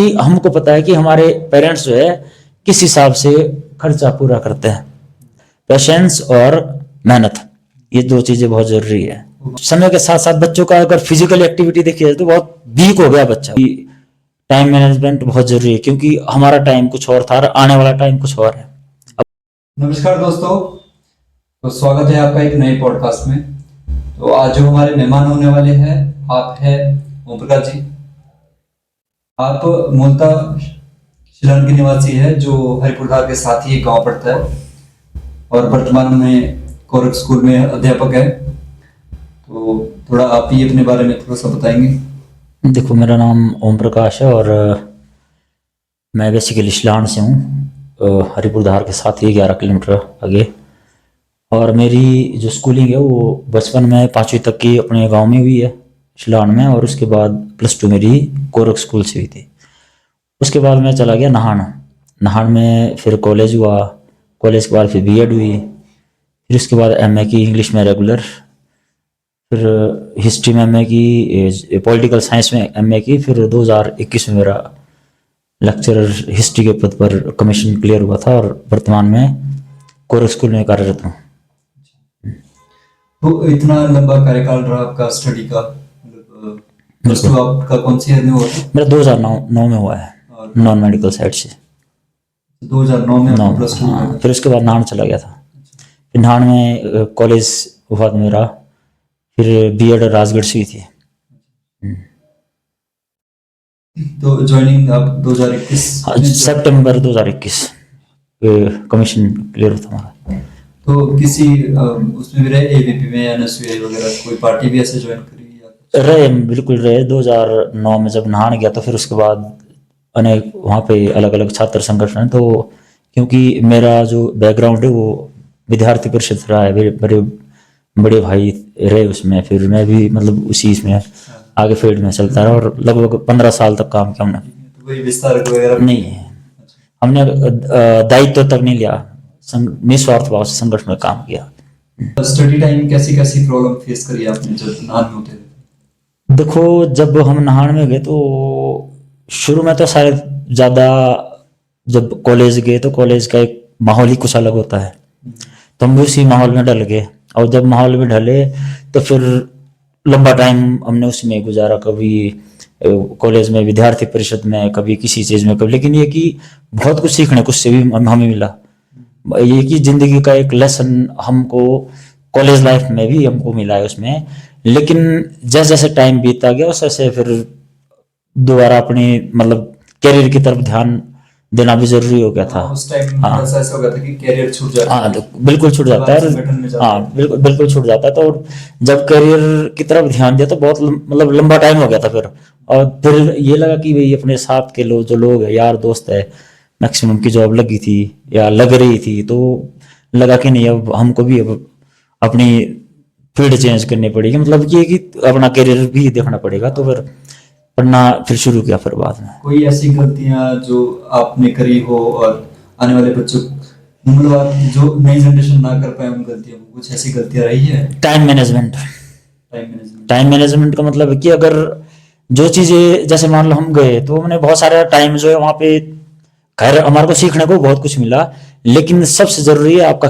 कि हमको पता है कि हमारे पेरेंट्स जो है किस हिसाब से खर्चा पूरा करते हैं। पेशेंस और मेहनत, ये दो चीजें बहुत जरूरी है। समय के साथ साथ बच्चों का अगर फिजिकल एक्टिविटी देखी जाए तो बहुत वीक हो गया बच्चा। टाइम मैनेजमेंट बहुत जरूरी है क्योंकि हमारा टाइम कुछ और था और आने वाला टाइम कुछ और है। नमस्कार दोस्तों, तो स्वागत है आपका एक नए पॉडकास्ट में। तो आज जो हमारे मेहमान होने वाले हैं आप है ओम प्रकाश जी। आप मूलतः शिलान के निवासी है जो हरिपुरधार के साथ ही एक गाँव पड़ता है और वर्तमान में कोरक स्कूल में अध्यापक है। तो थोड़ा आप ही अपने बारे में थोड़ा सा बताएंगे। देखो, मेरा नाम ओम प्रकाश है और मैं बेसिकली शिलान से हूँ, हरिपुरधार के साथ ही 11 किलोमीटर आगे। और मेरी जो स्कूलिंग है वो बचपन में 5वीं तक की अपने गांव में हुई है शिलान में, और उसके बाद +2 मेरी कोरक स्कूल से हुई थी। उसके बाद मैं चला गया नाहन में, फिर कॉलेज हुआ, कॉलेज के बाद फिर बीएड हुई, फिर उसके बाद एमए की इंग्लिश में रेगुलर, फिर हिस्ट्री में एमए की, पॉलिटिकल साइंस में एमए की, फिर 2021 में मेरा लेक्चरर हिस्ट्री के पद पर कमीशन क्लियर हुआ था और वर्तमान में कोरक स्कूल में कार्यरत हूँ। तो इतना लंबा कार्यकाल रहा आपका स्टडी का, मतलब प्लस टू आपका कौन सी ईयर में हुआ था? मेरा 2009 में हुआ है, नॉन मेडिकल साइड से। 2009 में आपका प्लस टू हाँ, फिर उसके बाद नाहन चला गया था। फिर नाहन में कॉलेज हुआ था मेरा, फिर बीएड राजगढ़ से हुई थी। तो ज्वाइनिंग आप 2021 सितंबर 2021 कमीशन क्लियर हुआ था हमारा। तो किसी उसमें भी रहे, एबीपी में, एनएसयूआई वगैरह कोई पार्टी भी ऐसे ज्वाइन करी या रहे? बिल्कुल रहे। 2009 में जब नाहन गया तो फिर उसके बाद अनेक वहाँ पे अलग अलग छात्र संगठन हैं। तो क्योंकि मेरा जो बैकग्राउंड है वो विद्यार्थी परिषद रहा है, मेरे बड़े भाई रहे उसमें, फिर मैं भी मतलब उसी इसमें आगे फील्ड में चलता रहा और लगभग 15 साल तक काम किया हमने। तो कोई विस्तारक वगैरह नहीं है, हमने दायित्व तक नहीं लिया, निस्वार्थ भाव से संगठन में काम किया। स्टडी टाइम कैसी कैसी प्रॉब्लम फेस करी आपने जब नाहन में होते थे? देखो, जब हम नाहन में गए तो शुरू में तो शायद ज़्यादा, जब कॉलेज गए तो कॉलेज का एक माहौल ही कुछ अलग होता है, तो हम भी उसी माहौल में ढल गए। और जब माहौल में ढले तो फिर लंबा टाइम हमने उसमें गुजारा, कभी कॉलेज में विद्यार्थी परिषद में, कभी किसी चीज़ में, कभी। लेकिन ये कि बहुत कुछ सीखने कुछ से भी हमें मिला। ये कि जिंदगी का एक लेसन हमको कॉलेज लाइफ में भी हमको मिला है उसमें। लेकिन जैसे जैसे टाइम बीतता गया वैसे वैसे फिर दोबारा अपनी मतलब कैरियर की तरफ ध्यान देना भी जरूरी हो गया था। उस टाइम ऐसा हो गया था कि कैरियर छूट जाता है। हाँ, बिल्कुल छूट जाता है। हाँ, बिल्कुल छूट जाता है। तो जब करियर की तरफ ध्यान दिया तो बहुत मतलब लंबा टाइम हो गया था फिर। और फिर ये लगा कि भाई अपने साथ के जो लोग है, यार दोस्त है, मैक्सिमम की जॉब लगी थी या लग रही थी, तो लगा कि नहीं, अब हमको भी अब अपनी फील्ड चेंज करनी पड़ेगी, मतलब ये कि अपना करियर भी देखना पड़ेगा। तो फिर पढ़ना फिर शुरू किया फिर बाद में। कोई ऐसी गलतियां जो आपने करी हो और आने वाले बच्चों, मतलब जो नई जनरेशन ना कर पाए उन गलतियों को, कुछ ऐसी गलतियां रही है? टाइम मैनेजमेंट का मतलब है कि अगर जो चीजें, जैसे मान लो हम गए तो हमने बहुत सारा टाइम जो है वहां पे, खैर हमारे को सीखने को बहुत कुछ मिला, लेकिन सबसे जरूरी है आपका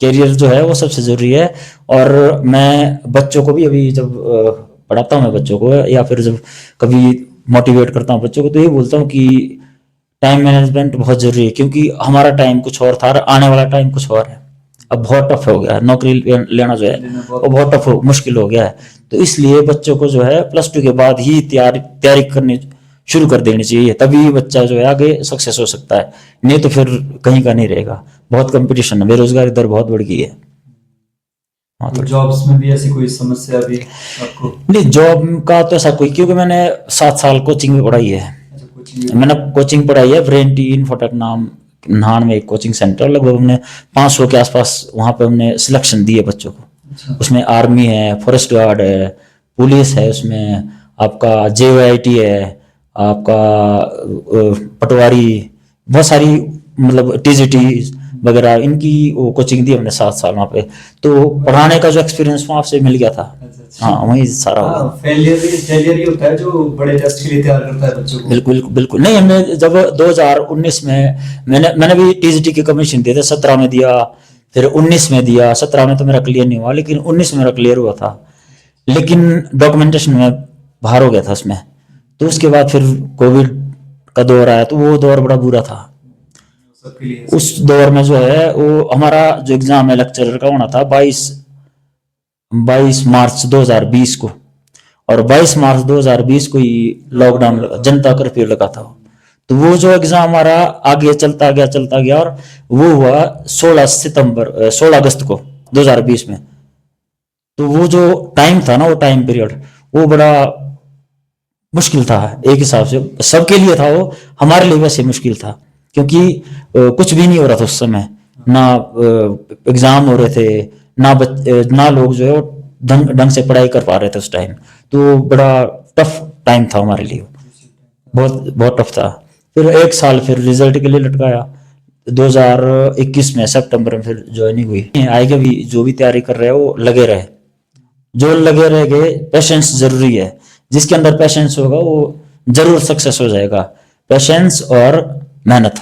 कैरियर जो है वो सबसे जरूरी है। और मैं बच्चों को भी अभी जब पढ़ाता हूँ मैं बच्चों को, या फिर जब कभी मोटिवेट करता हूँ बच्चों को, तो ये बोलता हूँ कि टाइम मैनेजमेंट बहुत जरूरी है क्योंकि हमारा टाइम कुछ और था और आने वाला टाइम कुछ और है। अब बहुत टफ हो गया है, नौकरी लेना जो है वो बहुत टफ मुश्किल हो गया है। तो इसलिए बच्चों को जो है +2 के बाद ही तैयारी करनी शुरू कर देनी चाहिए, तभी बच्चा जो है आगे सक्सेस हो सकता है, नहीं तो फिर कहीं का नहीं रहेगा। बहुत कंपटीशन है, बेरोजगारी दर बहुत बढ़ गई है। तो जॉब्स में भी ऐसी कोई समस्या भी आपको? नहीं, जॉब का तो ऐसा कोई, क्योंकि मैंने 7 साल कोचिंग में पढ़ाई है। मैंने कोचिंग पढ़ाई है, ब्रेन टी इन्फोटेक नाम नाहन में एक कोचिंग सेंटर, लगभग हमने 500 के आसपास वहाँ पे हमने सिलेक्शन दिए बच्चों को। उसमें आर्मी है, फॉरेस्ट गार्ड है, पुलिस है, उसमें आपका JYIT है, आपका पटवारी, बहुत सारी मतलब TGT, वगैरह इनकी वो कोचिंग दी हमने 7 साल वहाँ पे, तो पढ़ाने का जो एक्सपीरियंस वहाँ से मिल गया था। अच्छा। हाँ वही सारा हो गया। फेलियर ही होता है जो बड़े टेस्ट के लिए तैयार करता है बच्चों को। बिल्कुल बिल्कुल नहीं, हमने जब 2019 में मैंने भी टीजीटी के कमीशन दिए थे, 17 में दिया, फिर 19 में दिया, 17 में तो मेरा क्लियर नहीं हुआ, लेकिन 19 में मेरा क्लियर हुआ था, लेकिन डॉक्यूमेंटेशन में बाहर हो गया था उसमें। तो उसके बाद फिर कोविड का दौर आया, तो वो दौर बड़ा बुरा था। सबके लिए उस दौर में जो है वो हमारा जो एग्जाम है लेक्चरर का होना था 22 मार्च 2020 को, और 22 मार्च 2020 को ही लॉकडाउन लगा, जनता कर्फ्यू लगा था। तो वो जो एग्जाम हमारा आगे चलता गया और वो हुआ 16 अगस्त को 2020 में। तो वो जो टाइम था ना, वो टाइम पीरियड वो बड़ा मुश्किल था एक हिसाब से, सबके लिए था वो, हमारे लिए वैसे मुश्किल था, क्योंकि कुछ भी नहीं हो रहा था उस समय, ना एग्जाम हो रहे थे, ना लोग जो है ढंग से पढ़ाई कर पा रहे थे उस टाइम। तो बड़ा टफ टाइम था हमारे लिए, बहुत बहुत टफ था। फिर 1 साल फिर रिजल्ट के लिए लटकाया, 2021 में सितंबर में फिर ज्वाइनिंग हुई। आगे भी जो भी तैयारी कर रहे हैं वो लगे रहे, जो लगे रहेंगे, पेशेंस जरूरी है, जिसके अंदर पेशेंस होगा वो जरूर सक्सेस हो जाएगा। पेशेंस और मेहनत,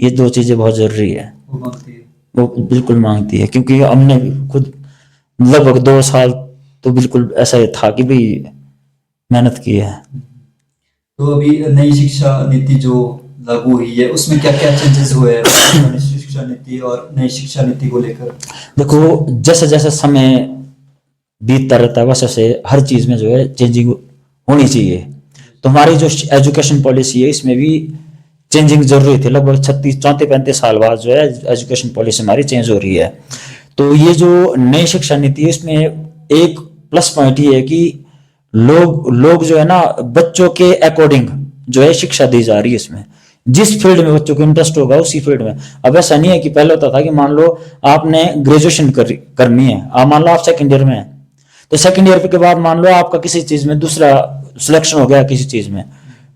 ये 2 चीजें बहुत जरूरी है, वो बिल्कुल मांगती है, क्योंकि हमने खुद लगभग 2 साल तो बिल्कुल ऐसा ही था कि भाई मेहनत की है। तो अभी नई शिक्षा नीति जो लागू हुई है उसमें क्या क्या चेंजेस हुए हैं पुरानी शिक्षा नीति और नई शिक्षा नीति को लेकर? देखो, जैसे जैसे समय बीतता रहता है वैसे वैसे हर चीज में जो है चेंजिंग होनी चाहिए। तो हमारी जो एजुकेशन पॉलिसी है इसमें भी चेंजिंग जरूरी थी। लगभग 34-35 साल बाद जो है एजुकेशन पॉलिसी हमारी चेंज हो रही है। तो ये जो नई शिक्षा नीति है इसमें एक प्लस पॉइंट ये है कि लोग जो है ना, बच्चों के अकॉर्डिंग जो है शिक्षा दी जा रही है इसमें, जिस फील्ड में बच्चों को इंटरेस्ट होगा उसी फील्ड में। अब ऐसा नहीं है कि पहले होता था कि मान लो आपने ग्रेजुएशन करनी है, आप मान लो आप सेकंड ईयर में है, तो सेकंड ईयर के बाद मान लो आपका किसी चीज में दूसरा सिलेक्शन हो गया, किसी चीज में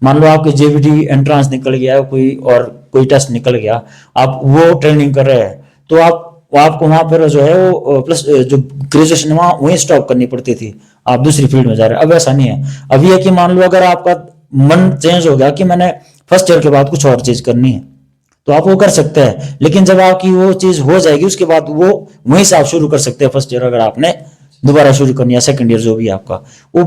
मान लो आपके जेवीडी एंट्रेंस निकल गया, कोई टेस्ट निकल गया, आप वो ट्रेनिंग कर रहे हैं, तो आपको वहां पर जो है वो प्लस जो ग्रेजुएशन वहां वहीं स्टॉप करनी पड़ती थी, आप दूसरी फील्ड में जा रहे हैं। अब ऐसा नहीं है, अब ये कि मान लो अगर आपका मन चेंज हो गया कि मैंने फर्स्ट ईयर के बाद कुछ और चीज करनी है, तो आप वो कर सकते हैं, लेकिन जब आपकी वो चीज हो जाएगी उसके बाद वो वहीं से आप शुरू कर सकते हैं फर्स्ट ईयर, अगर आपने दोबारा शुरू करनी है सेकंड ईयर जो भी आपका वो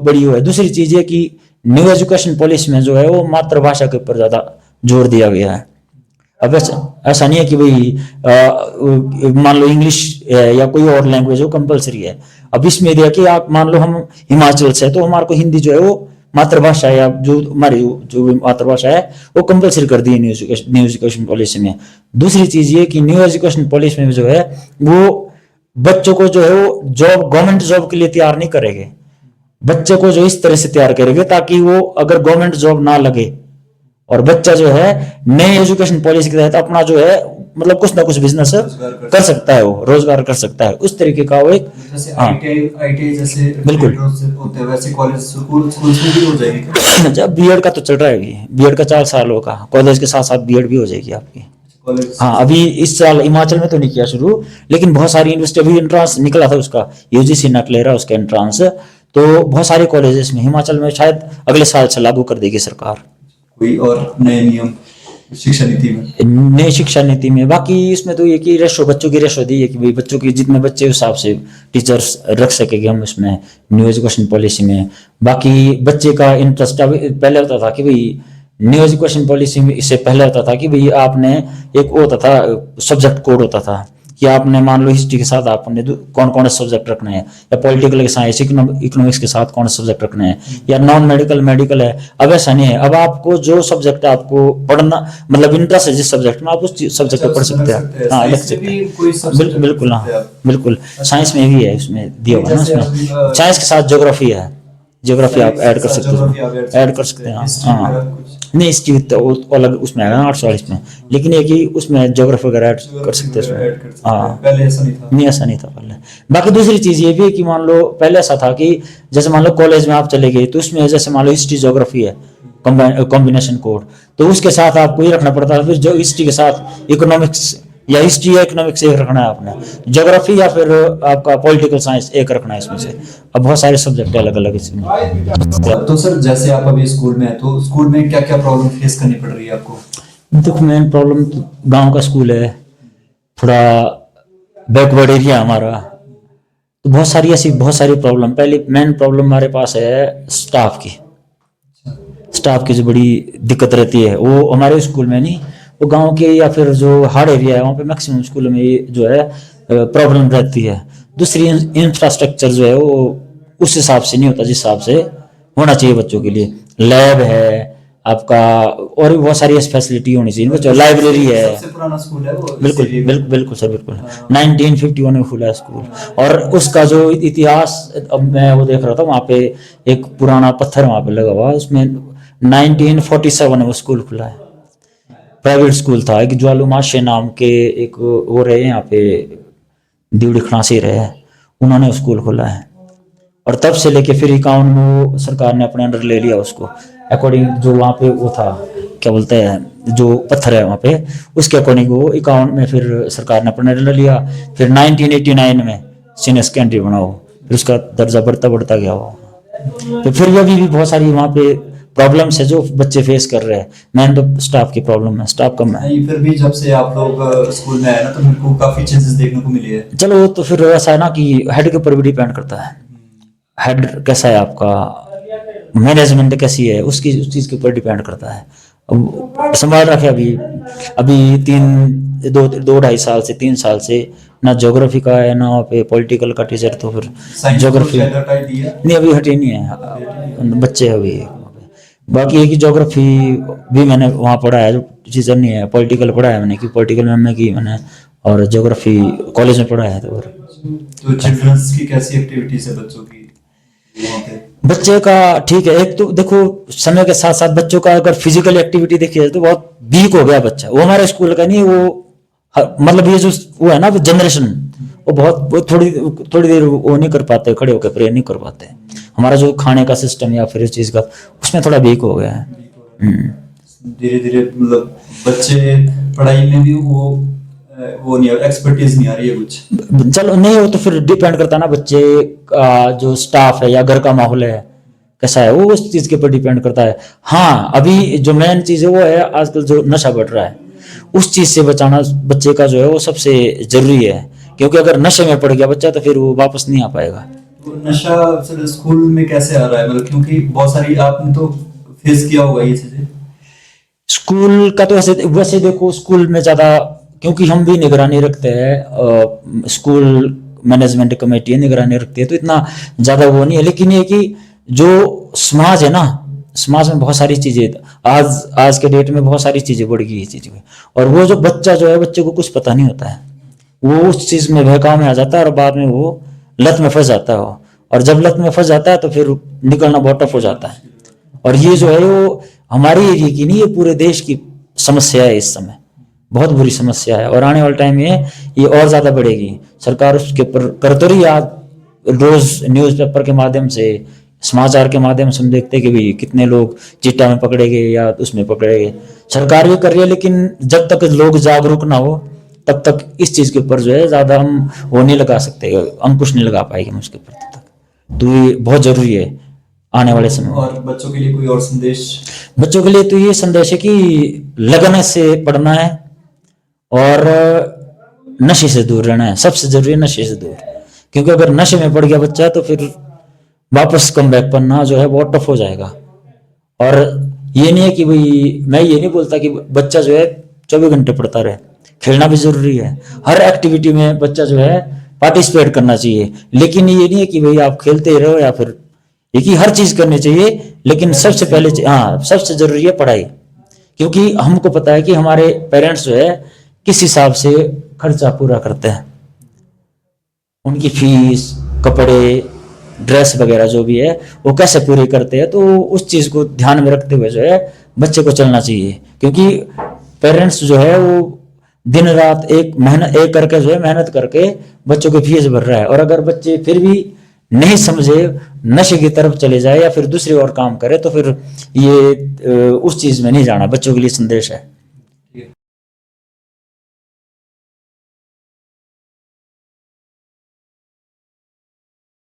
बड़ी है। दूसरी चीज है कि न्यू एजुकेशन पॉलिसी में जो है वो मातृभाषा के ऊपर ज्यादा जोर दिया गया है। अब ऐसा नहीं है कि भाई मान लो इंग्लिश या कोई और लैंग्वेज हो कंपलसरी है। अब इसमें दिया कि आप मान लो हम हिमाचल से, तो हमारे को हिंदी जो है वो मातृभाषा या जो हमारी जो भी मातृभाषा है वो कंपलसरी कर दी है न्यू एजुकेशन पॉलिसी में। दूसरी चीज ये कि न्यू एजुकेशन पॉलिसी में जो है वो बच्चों को जो है वो जॉब, गवर्नमेंट जॉब के लिए तैयार नहीं करेंगे, बच्चे को जो इस तरह से तैयार करेंगे ताकि वो अगर गवर्नमेंट जॉब ना लगे और बच्चा जो है नए एजुकेशन पॉलिसी के तहत अपना जो है मतलब कुछ ना कुछ बिजनेस कर सकता है, वो रोजगार कर सकता है, उस तरीके का वो एक आईटीआई जैसे बिल्कुल होते हैं वैसे कॉलेज स्कूल में भी हो जाएगी। जब बीएड का तो चल रहा है, बीएड का 4 साल होगा, कॉलेज के साथ साथ बीएड भी हो जाएगी आपकी। हाँ, अभी इस साल हिमाचल में तो नहीं किया शुरू, लेकिन बहुत सारी यूनिवर्सिटी, अभी एंट्रांस निकला था उसका, यूजीसी नेट ले रहा है उसका एंट्रांस, तो बहुत सारे कॉलेजेस में हिमाचल में शायद अगले साल से लागू कर देगी सरकार। कोई और नए नियम शिक्षा नीति में? नई शिक्षा नीति में बाकी इसमें तो ये कि रेशो, बच्चों की रेशो दी है कि भाई बच्चों की जितने बच्चे उस हिसाब से टीचर्स रख सकेंगे हम इसमें न्यू एजुकेशन पॉलिसी में। बाकी बच्चे का इंटरेस्ट, अभी पहले होता था कि भाई न्यू एजुकेशन पॉलिसी में, इससे पहले होता था कि भाई आपने एक वो होता था सब्जेक्ट कोड होता था कि आपने मान लो हिस्ट्री के साथ आपने कौन कौन से सब्जेक्ट रखने हैं, या पॉलिटिकल के साथ इकोनॉमिक्स के साथ कौन से सब्जेक्ट रखने हैं, या नॉन मेडिकल मेडिकल है। अब ऐसा नहीं है, अब आपको जो सब्जेक्ट आपको पढ़ना मतलब इंटरेस्ट है जिस सब्जेक्ट में, आप उस सब्जेक्ट को पढ़ सकते हैं। हाँ, लग सकते हैं, बिल्कुल। हाँ बिल्कुल, साइंस में भी है, उसमें दिया हुआ है ना, उसमें साइंस के साथ ज्योग्राफी है, ज्योग्राफी आप ऐड कर सकते हैं, हाँ नहीं इसकी तो अलग उसमें आएगा 840 में, लेकिन एक ही उसमें ज्योग्राफी वगैरह ऐड कर सकते हैं उसमें। हाँ, पहले ऐसा नहीं था, नहीं ऐसा नहीं था पहले। बाकी दूसरी चीज ये भी है कि मान लो पहले ऐसा था कि जैसे मान लो कॉलेज में आप चले गए तो उसमें जैसे मान लो हिस्ट्री ज्योग्राफी है कॉम्बिनेशन कोड, तो उसके साथ आपको ये रखना पड़ता है, फिर जो हिस्ट्री के साथ इकोनॉमिक्स या हिस्ट्री या इकोनॉमिक्स एक रखना है आपने, ज्योग्राफी या फिर आपका पॉलिटिकल साइंस एक रखना है इसमें से। अब बहुत सारे सब्जेक्ट अलग अलग इसमें। तो सर जैसे आप अभी स्कूल में हैं तो स्कूल में क्या क्या प्रॉब्लम फेस करनी पड़ रही है आपको? देखो मेन प्रॉब्लम तो गांव का स्कूल है, थोड़ा बैकवर्ड एरिया हमारा, तो बहुत सारी प्रॉब्लम। पहली मेन प्रॉब्लम हमारे पास है स्टाफ की। स्टाफ की जो बड़ी दिक्कत रहती है वो हमारे स्कूल में नहीं, वो गांव के या फिर जो हार्ड एरिया है वहाँ पे मैक्सिमम स्कूलों में ये जो है प्रॉब्लम रहती है। दूसरी इंफ्रास्ट्रक्चर जो है वो उस हिसाब से नहीं होता जिस हिसाब से होना चाहिए बच्चों के लिए। लैब है आपका, और भी बहुत सारी फैसिलिटी होनी चाहिए बच्चों, लाइब्रेरी है। सबसे पुराना स्कूल है वो बिल्कुल बिल्कुल बिल्कुल सर, बिल्कुल 1951 में खुला है स्कूल। और उसका जो इतिहास, अब मैं वो देख रहा था वहाँ पे एक पुराना पत्थर वहाँ पे लगा हुआ, उसमें 1947 में वो स्कूल खुला है। प्राइवेट स्कूल था, एक ज्वालू माशे नाम के एक वो रहे यहाँ पे दीवड़ी खड़ासी रहे, उन्होंने स्कूल खोला है। और तब से लेके फिर 51 में वो सरकार ने अपने अंडर ले लिया उसको, अकॉर्डिंग जो वहाँ पे वो था क्या बोलते हैं जो पत्थर है वहाँ पे, उसके अकॉर्डिंग वो 51 में फिर सरकार ने अपने अंडर ले लिया। फिर 1989 में सीनियर सेकेंडरी बना हो, फिर उसका दर्जा बढ़ता बढ़ता गया हो। तो फिर अभी भी बहुत सारी वहाँ पे प्रॉब्लम्स है जो बच्चे फेस कर रहे हैं। मैंने तो स्टाफ की प्रॉब्लम है, स्टाफ कम है। नहीं, फिर भी जब से आप लोग स्कूल में आए ना तो मेरे को काफी चेंजेस देखने को मिली है। चलो तो फिर ऐसा है ना कि हेड के ऊपर भी डिपेंड करता है, हेड कैसा है आपका, मैनेजमेंट कैसी है, उसकी उस चीज़ के ऊपर डिपेंड करता है। अब संभाल रखे अभी 2-2.5 साल से 3 साल से ना ज्योग्राफी का है ना वहाँ पे पॉलिटिकल का टीचर, तो फिर ज्योग्राफी नहीं अभी हटी नहीं है, बच्चे हैं अभी। बाकी है कि ज्योग्राफी भी मैंने वहाँ पढ़ा है, जो टीचर नहीं है। पॉलिटिकल पढ़ा है मैंने, कि पॉलिटिकल में एमए की मैंने, और ज्योग्राफी कॉलेज में पढ़ा है। तो चिल्ड्रंस की कैसी एक्टिविटीज है बच्चों की वहाँ पे? बच्चे का ठीक है, एक तो देखो समय के साथ साथ बच्चों का अगर फिजिकल एक्टिविटी देखी जाए तो बहुत वीक हो गया बच्चा। वो हमारे स्कूल का नहीं, वो मतलब ये जो वो है ना जनरेशन, वो थोड़ी देर वो नहीं कर पाते, खड़े होकर प्रे नहीं कर पाते। हमारा जो खाने का सिस्टम या फिर इस चीज का, उसमें थोड़ा वीक हो गया है। धीरे धीरे मतलब बच्चे पढ़ाई में भी वो नहीं, एक्सपर्टीज नहीं आ रही है कुछ। चलो नहीं, हो तो फिर डिपेंड करता है ना बच्चे का जो स्टाफ है या घर का माहौल है कैसा है, वो उस चीज के ऊपर डिपेंड करता है। हाँ अभी जो मेन चीज है वो है आजकल जो नशा बढ़ रहा है, उस चीज से बचाना बच्चे का जो है वो सबसे जरूरी है। क्योंकि अगर नशे में पड़ गया बच्चा तो फिर वो वापस नहीं आ पाएगा। तो नशा सर स्कूल में कैसे आ रहा है, मतलब क्योंकि बहुत सारी आपने तो फेस किया होगा ये चीजें। स्कूल का तो वैसे देखो स्कूल में ज्यादा, क्योंकि हम भी निगरानी रखते हैं, स्कूल मैनेजमेंट कमेटी निगरानी रखती है, तो इतना ज्यादा वो नहीं है। लेकिन ये कि जो समाज है ना, समाज में बहुत सारी चीजें आज के डेट में बहुत सारी चीजें बढ़ गई है चीजें, और वो जो बच्चा जो है, बच्चे को कुछ पता नहीं होता है, वो उस चीज में बहकाव में आ जाता है और बाद में वो लत में फंस जाता है। और जब लत में फंस जाता है तो फिर निकलना बहुत टफ हो जाता है। और ये जो है वो हमारी एरिया की नहीं, ये पूरे देश की समस्या है, इस समय बहुत बुरी समस्या है। और आने वाले टाइम में ये और ज्यादा बढ़ेगी। सरकार उसके ऊपर कर तो रही है, रोज न्यूज़पेपर के माध्यम से, समाचार के माध्यम से हम देखते हैं कि भाई कितने लोग चिट्टा में पकड़े गए या उसमें पकड़े गए, सरकार भी कर रही है। लेकिन जब तक लोग जागरूक ना हो तब तक इस चीज के ऊपर जो है ज्यादा हम वो नहीं लगा सकते, अंकुश नहीं लगा पाएंगे हम उसके ऊपर तब तक। तो ये बहुत जरूरी है आने वाले समय में। और बच्चों के लिए कोई और संदेश? बच्चों के लिए तो ये संदेश है कि लगन से पढ़ना है और नशे से दूर रहना है। सबसे जरूरी है नशे से दूर, क्योंकि अगर नशे में पड़ गया बच्चा तो फिर वापस कम बैक करना जो है बहुत टफ हो जाएगा। और ये नहीं है कि भाई, मैं ये नहीं बोलता कि बच्चा जो है 24 घंटे पढ़ता रहे, खेलना भी जरूरी है। हर एक्टिविटी में बच्चा जो है पार्टिसिपेट करना चाहिए। लेकिन ये नहीं है कि भाई आप खेलते रहो या फिर ये कि हर चीज करनी चाहिए, लेकिन सबसे पहले सबसे जरूरी है पढ़ाई। क्योंकि हमको पता है कि हमारे पेरेंट्स जो है किस हिसाब से खर्चा पूरा करते हैं, उनकी फीस, कपड़े, ड्रेस वगैरह जो भी है वो कैसे पूरी करते हैं। तो उस चीज को ध्यान में रखते हुए जो है बच्चे को चलना चाहिए। क्योंकि पेरेंट्स जो है वो दिन रात एक करके जो है मेहनत करके बच्चों की फीस भर रहा है। और अगर बच्चे फिर भी नहीं समझे, नशे की तरफ चले जाए या फिर दूसरे और काम करे, तो फिर ये उस चीज में नहीं जाना। बच्चों के लिए संदेश है।